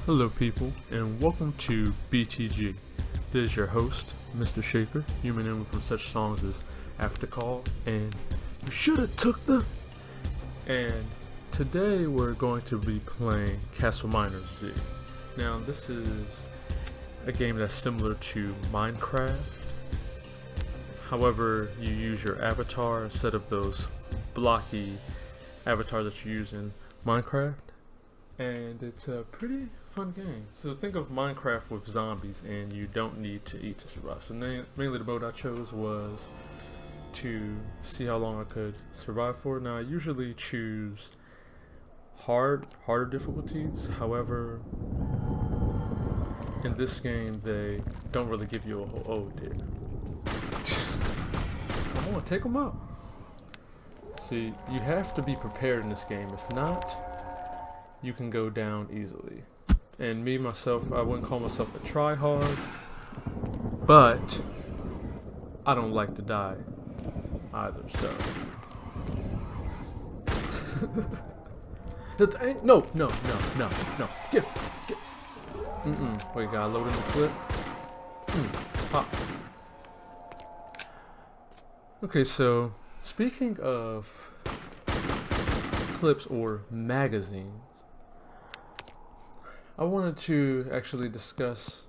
Hello people, and welcome to BTG. This is your host, Mr. Shaker, human in from such songs as After Call and You Shoulda Took the... And today we're going to be playing CastleMiner Z. Now this is a game that's similar to Minecraft. However, you use your avatar instead of those blocky avatars that you use in Minecraft. And it's a pretty fun game. So think of Minecraft with zombies, and you don't need to eat to survive. So mainly the mode I chose was to see how long I could survive for. Now I usually choose harder difficulties. However, in this game they don't really give you a whole... Oh dear. Come on, take them out. See, you have to be prepared in this game. If not, you can go down easily. And me, myself, I wouldn't call myself a tryhard, but I don't like to die either, so. No. Get. Wait, gotta load in the clip. Pop. Okay, so, speaking of clips or magazines, I wanted to actually discuss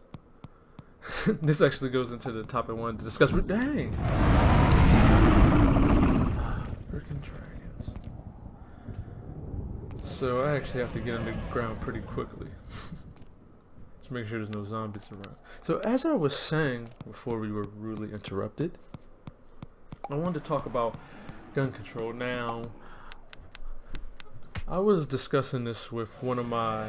this actually goes into the topic I wanted to discuss, but dang! Freaking dragons. So I actually have to get underground pretty quickly. Just make sure there's no zombies around. So as I was saying before we were rudely interrupted, I wanted to talk about gun control. Now, I was discussing this with one of my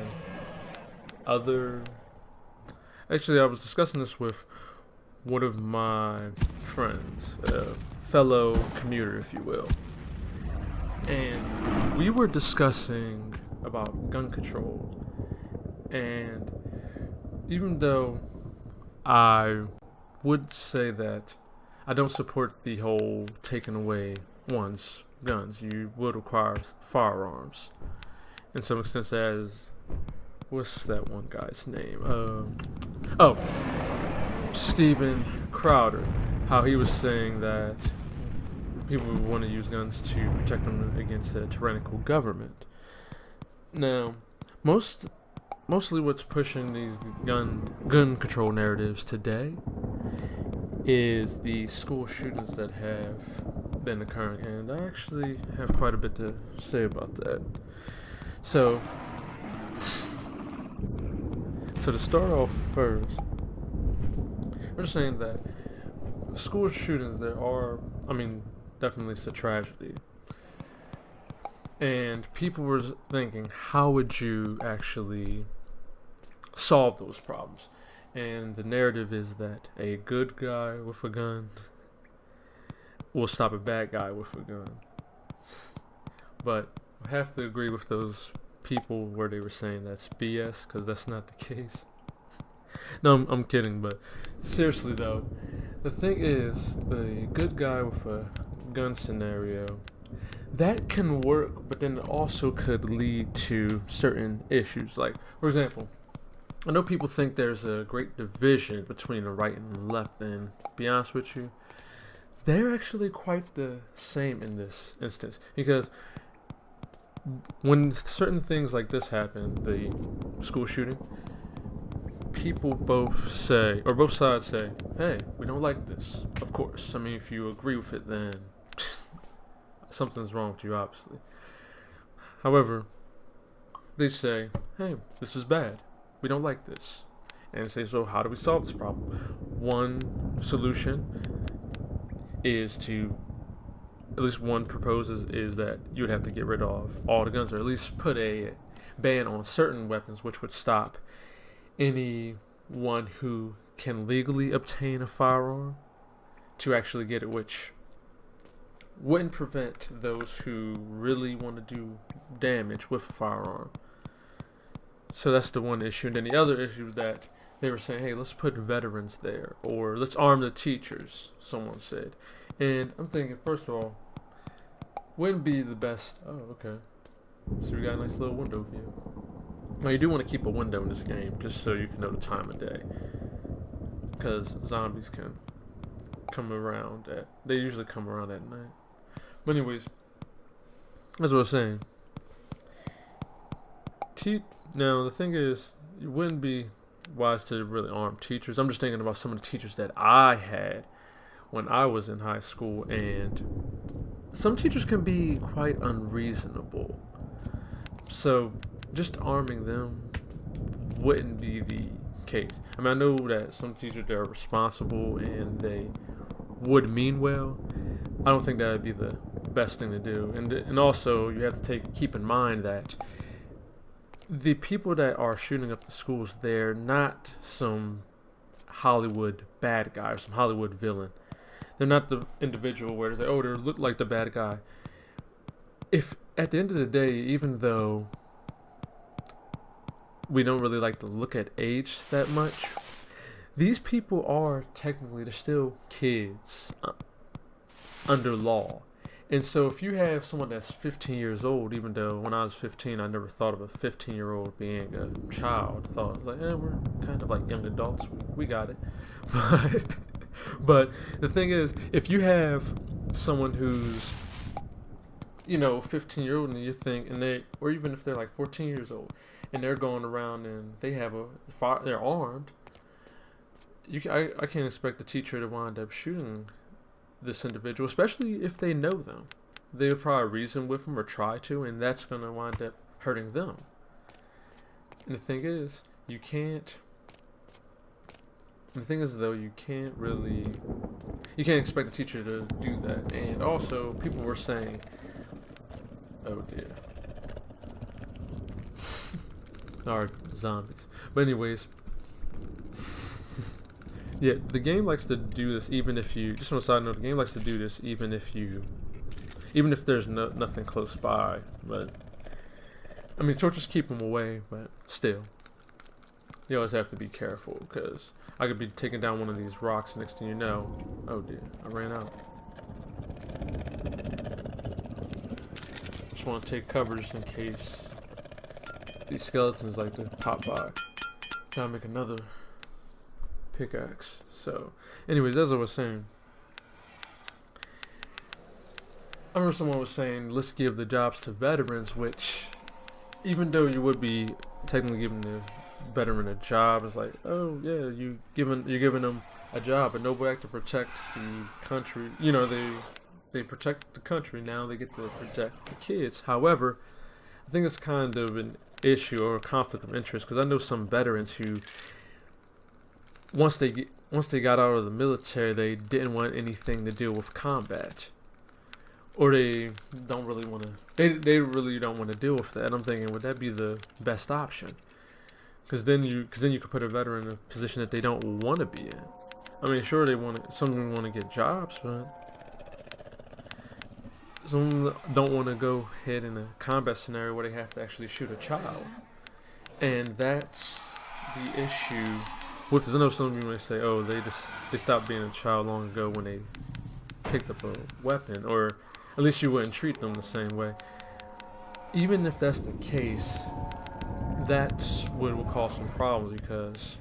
Actually, I was discussing this with one of my friends, a fellow commuter, if you will. And we were discussing about gun control. And even though I would say that I don't support the whole taking away one's guns, you would require firearms. In some extent, as what's that one guy's name? Steven Crowder. How he was saying that people would want to use guns to protect them against a tyrannical government. Now, mostly what's pushing these gun control narratives today is the school shootings that have been occurring, and I actually have quite a bit to say about that. So to start off first, we're just saying that school shootings, definitely it's a tragedy. And people were thinking, how would you actually solve those problems? And the narrative is that a good guy with a gun will stop a bad guy with a gun. But I have to agree with those people where they were saying that's BS, because that's not the case. No, I'm kidding, but seriously though, the thing is, the good guy with a gun scenario, that can work, but then it also could lead to certain issues. Like, for example, I know people think there's a great division between the right and the left, and to be honest with you, they're actually quite the same in this instance, because when certain things like this happen, the school shooting, people both sides say, hey, we don't like this. Of course. I mean, if you agree with it, then something's wrong with you, obviously. However, they say, hey, this is bad. We don't like this. And say, so how do we solve this problem? One solution is to, at least one proposes, is that you would have to get rid of all the guns, or at least put a ban on certain weapons, which would stop anyone who can legally obtain a firearm to actually get it, which wouldn't prevent those who really want to do damage with a firearm. So that's the one issue. And then the other issue is that they were saying, hey, let's put veterans there, or let's arm the teachers, someone said. And I'm thinking, first of all, wouldn't be the best. Oh, okay. So we got a nice little window view. Now you do want to keep a window in this game just so you can know the time of day, because zombies can come around they usually come around at night. But anyways, as I was saying, now the thing is, it wouldn't be wise to really arm teachers. I'm just thinking about some of the teachers that I had when I was in high school, and some teachers can be quite unreasonable. So just arming them wouldn't be the case. I mean, I know that some teachers, they're responsible and they would mean well. I don't think that would be the best thing to do. And also, you have to keep in mind that the people that are shooting up the schools, they're not some Hollywood bad guy or some Hollywood villain. They're not the individual where it's like, oh, they look like the bad guy. If at the end of the day, even though we don't really like to look at age that much, these people are technically, they're still kids under law. And so if you have someone that's 15 years old, even though when I was 15, I never thought of a 15-year-old being a child. I thought, like, we're kind of like young adults. We got it. But the thing is, if you have someone who's, 15-year-old, and you think, or even if they're like 14 years old, and they're going around and they have they're armed, I can't expect the teacher to wind up shooting this individual, especially if they know them. They would probably reason with them or try to, and that's going to wind up hurting them. And the thing is, you can't expect the teacher to do that. And also, people were saying, oh dear. Or zombies. But anyways, yeah, the game likes to do this even if you, just on a side note, the game likes to do this even if there's nothing close by. But, I mean, torches keep them away, but still, you always have to be careful, because I could be taking down one of these rocks, next thing you know, oh dear, I ran out. Just want to take cover just in case these skeletons like to pop by. Try to make another pickaxe. So, anyways, as I was saying, I remember someone was saying, let's give the jobs to veterans, which, even though you would be technically giving the veteran a job, it's like, oh yeah, you're giving them a job, but nobody to protect the country. They protect the country, now they get to protect the kids. However, I think it's kind of an issue or a conflict of interest, because I know some veterans who, once they got out of the military, they didn't want anything to do with combat, or they don't really want to. They really don't want to deal with that. And I'm thinking, would that be the best option? Because then you could put a veteran in a position that they don't want to be in. I mean, sure, some of them want to get jobs, but some don't want to go ahead in a combat scenario where they have to actually shoot a child. And that's the issue with this. I know some of you may say, oh, they stopped being a child long ago when they picked up a weapon, or at least you wouldn't treat them the same way. Even if that's the case, that's what will cause some problems, because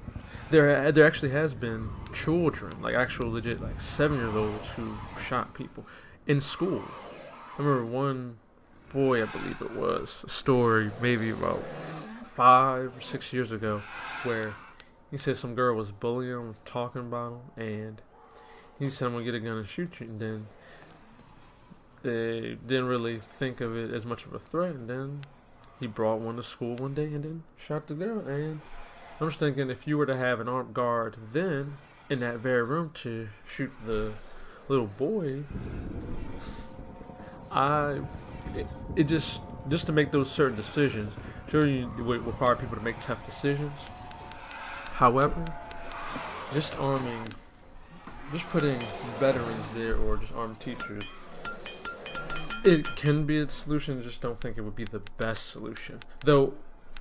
there actually has been children, like actual legit, like 7-year-olds who shot people in school. I remember one boy, I believe it was, a story maybe about 5 or 6 years ago, where he said some girl was bullying him, talking about him, and he said, I'm going to get a gun and shoot you. And then they didn't really think of it as much of a threat, and then he brought one to school one day and then shot the girl. And I'm just thinking, if you were to have an armed guard then in that very room to shoot the little boy, it just to make those certain decisions. Sure, you would require people to make tough decisions. However, just putting veterans there, or just armed teachers, it can be a solution. Just don't think it would be the best solution. Though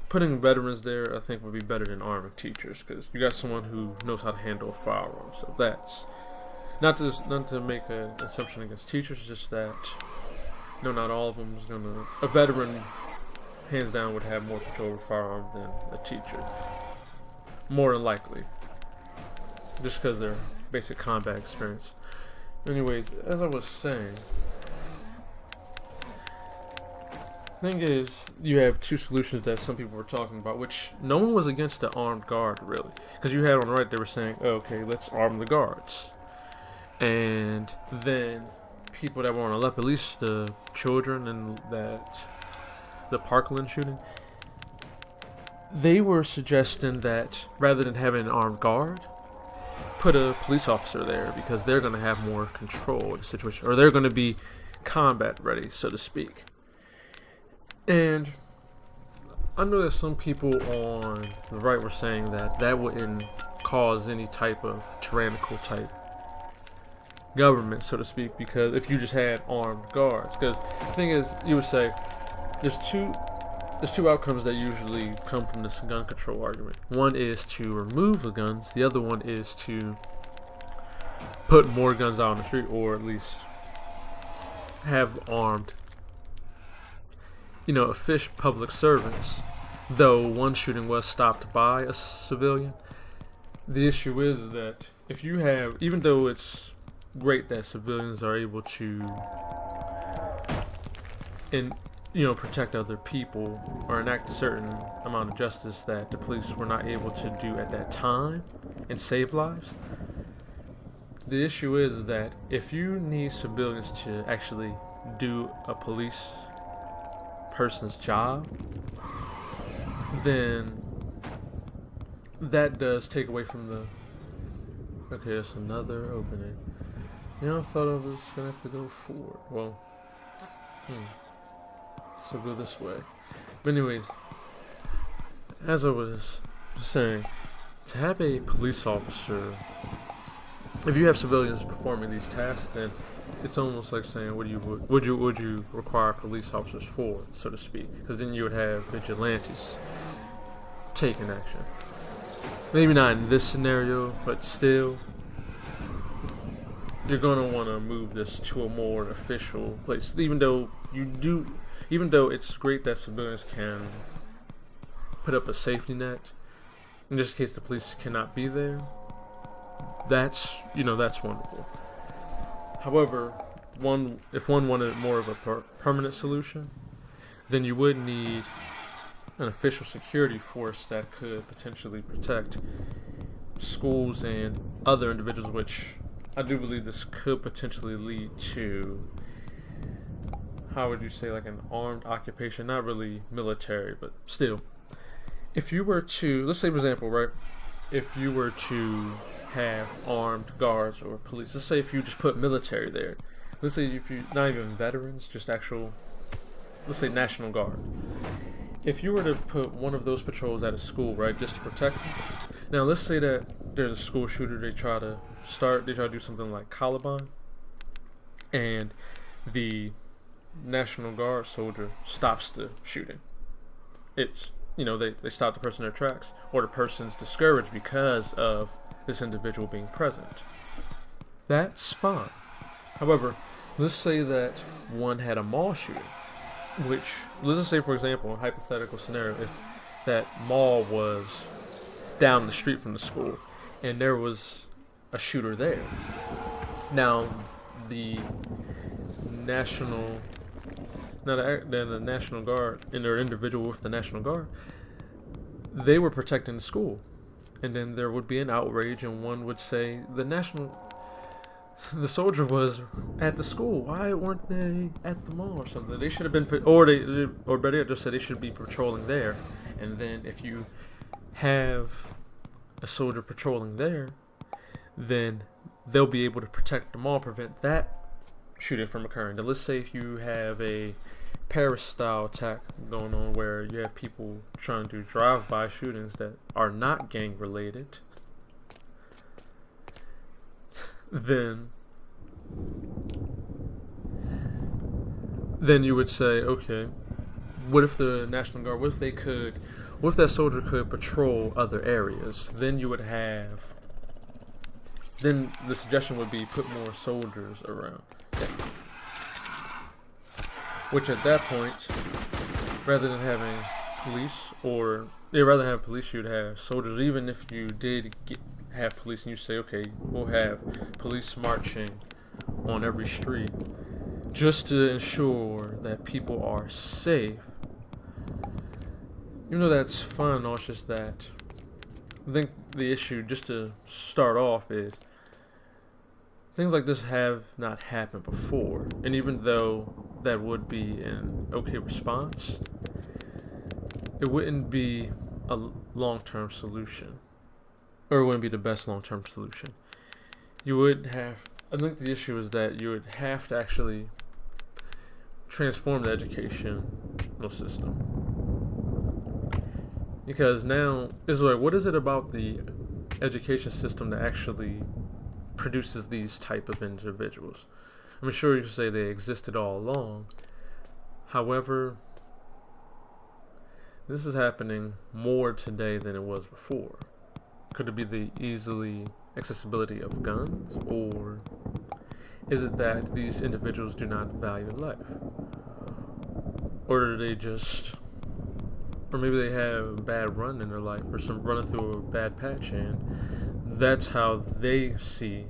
putting veterans there, I think, would be better than arming teachers, because you got someone who knows how to handle a firearm. So that's not to make an assumption against teachers, just that not all of them is gonna. A veteran hands down would have more control over firearm than a teacher. More than likely. Just because of their basic combat experience. Anyways, as I was saying, thing is, you have two solutions that some people were talking about, which no one was against the armed guard, really. Because you had on the right, they were saying, oh, okay, let's arm the guards. And then people that were on the left, at least the children and the Parkland shooting, they were suggesting that rather than having an armed guard, put a police officer there, because they're going to have more control of the situation, or they're going to be combat ready, so to speak. And I know that some people on the right were saying that that wouldn't cause any type of tyrannical type government, so to speak, because if you just had armed guards. Because the thing is, you would say there's two outcomes that usually come from this gun control argument. One is to remove the guns. The other one is to put more guns out on the street, or at least have armed, official public servants. Though one shooting was stopped by a civilian, the issue is that if you have, even though it's great that civilians are able to protect other people or enact a certain amount of justice that the police were not able to do at that time and save lives, the issue is that if you need civilians to actually do a police person's job, then that does take away from the... Okay, that's another opening. I thought I was gonna have to go forward. Well, so go this way. But anyways, as I was saying, to have a police officer, if you have civilians performing these tasks, then it's almost like saying, would you require police officers for, so to speak? Because then you would have vigilantes taking action. Maybe not in this scenario, but still, you're going to want to move this to a more official place. Even though it's great that civilians can put up a safety net, in just case the police cannot be there, that's wonderful. However, if one wanted more of a permanent solution, then you would need an official security force that could potentially protect schools and other individuals, which I do believe this could potentially lead to, how would you say, like an armed occupation? Not really military, but still. If you were to, let's say for example, right, if you were to have armed guards or police, let's say if you just put military there, let's say if you, not even veterans, just actual, let's say National Guard. If you were to put one of those patrols at a school, right, just to protect them. Now let's say that there's a school shooter, they try to do something like Columbine, and the National Guard soldier stops the shooting. It's, they stop the person in their tracks, or the person's discouraged because of this individual being present. That's fine. However, let's say that one had a mall shooting, which, let's just say for example, a hypothetical scenario, if that mall was down the street from the school and there was a shooter there. Now, the National Guard and their individual with the National Guard, they were protecting the school. And then there would be an outrage, and one would say the soldier was at the school. Why weren't they at the mall or something? They should have been, or better yet, just said they should be patrolling there. And then if you have a soldier patrolling there, then they'll be able to protect the mall, prevent that shooting from occurring. Now let's say if you have a Paris-style attack going on where you have people trying to do drive-by shootings that are not gang-related, then you would say, okay, what if the National Guard, what if that soldier could patrol other areas? Then the suggestion would be put more soldiers around. Yeah. Which at that point, rather than having police, or rather than have police, you'd have soldiers. Even if you did have police, and you say, okay, we'll have police marching on every street, just to ensure that people are safe. Even though that's fun, no, it's just that I think the issue, just to start off, is things like this have not happened before. And even though that would be an okay response, it wouldn't be a long-term solution. Or it wouldn't be the best long-term solution. You would have, I think the issue is that you would have to actually transform the educational system. Because now, it's like, what is it about the education system that actually produces these type of individuals? I'm sure you could say they existed all along. However, this is happening more today than it was before. Could it be the easily accessibility of guns, or is it that these individuals do not value life? Or do they just, or maybe they have a bad run in their life, or some running through a bad patch, and that's how they see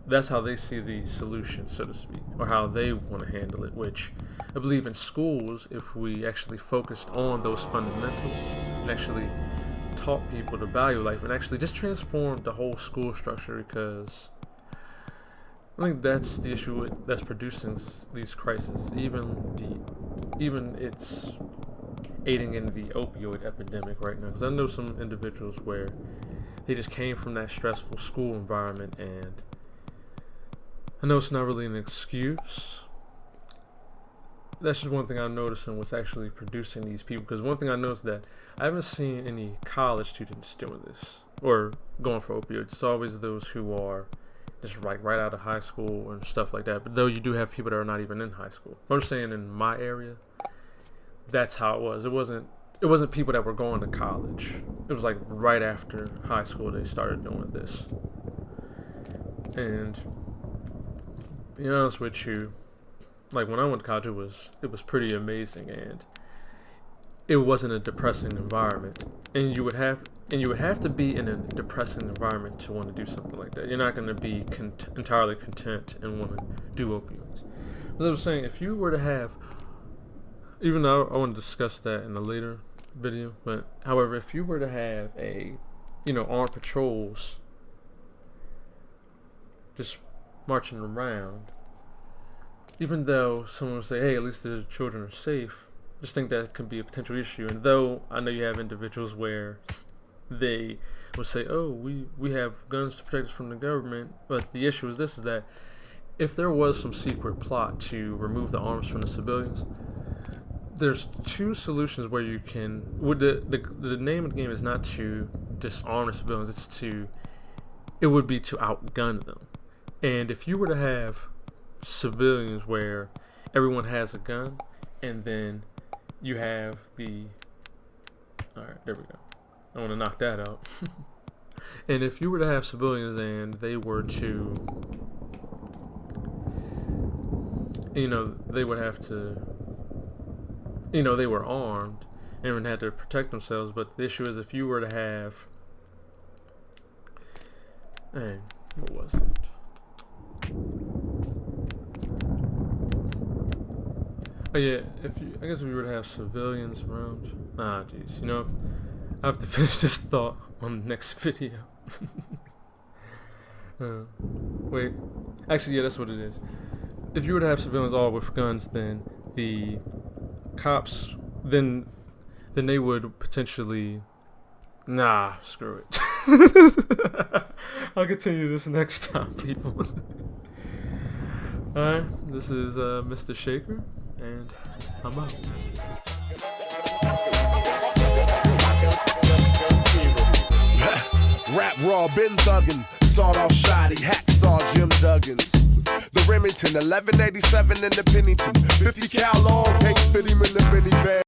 the solution, so to speak, or how they want to handle it. Which I believe in schools, if we actually focused on those fundamentals and actually taught people to value life and actually just transformed the whole school structure, because I think that's the issue that's producing these crises. Even it's aiding in the opioid epidemic right now, because I know some individuals where they just came from that stressful school environment, and I know it's not really an excuse. That's just one thing I'm noticing what's actually producing these people. Because one thing I noticed that I haven't seen any college students doing this or going for opioids. It's always those who are just right out of high school and stuff like that. But though you do have people that are not even in high school. I'm just saying in my area, that's how it was. It wasn't people that were going to college. It was like right after high school they started doing this. And to be honest with you, like when I went to college, it was pretty amazing, and it wasn't a depressing environment. And you would have to be in a depressing environment to want to do something like that. You're not going to be entirely content and want to do opioids. As I was saying, if you were to have, even though I want to discuss that in a later video, but however, if you were to have armed patrols just marching around, even though someone would say, hey, at least the children are safe, just think that could be a potential issue. And though I know you have individuals where they will say, oh, we have guns to protect us from the government, but the issue is this, is that if there was some secret plot to remove the arms from the civilians, there's two solutions where you can, the name of the game is not to disarm the civilians, it would be to outgun them. And if you were to have civilians where everyone has a gun, and then you have alright, there we go. I want to knock that out. And if you were to have civilians and they were to, they would have to, they were armed and had to protect themselves. But the issue is, if you were to have, what was it? Oh yeah, I guess if we were to have civilians around. Jeez, I have to finish this thought on the next video. Wait, actually, yeah, that's what it is. If you were to have civilians all with guns, then the cops, then they would potentially. Nah, screw it. I'll continue this next time, people. Alright, this is Mr. Shaker, and I'm out. Rap raw, been thuggin'. Start off shoddy, hacksaw Jim Duggins. The Remington, 1187 in the Pennington. 50 cal long, can't fit him in the minivan.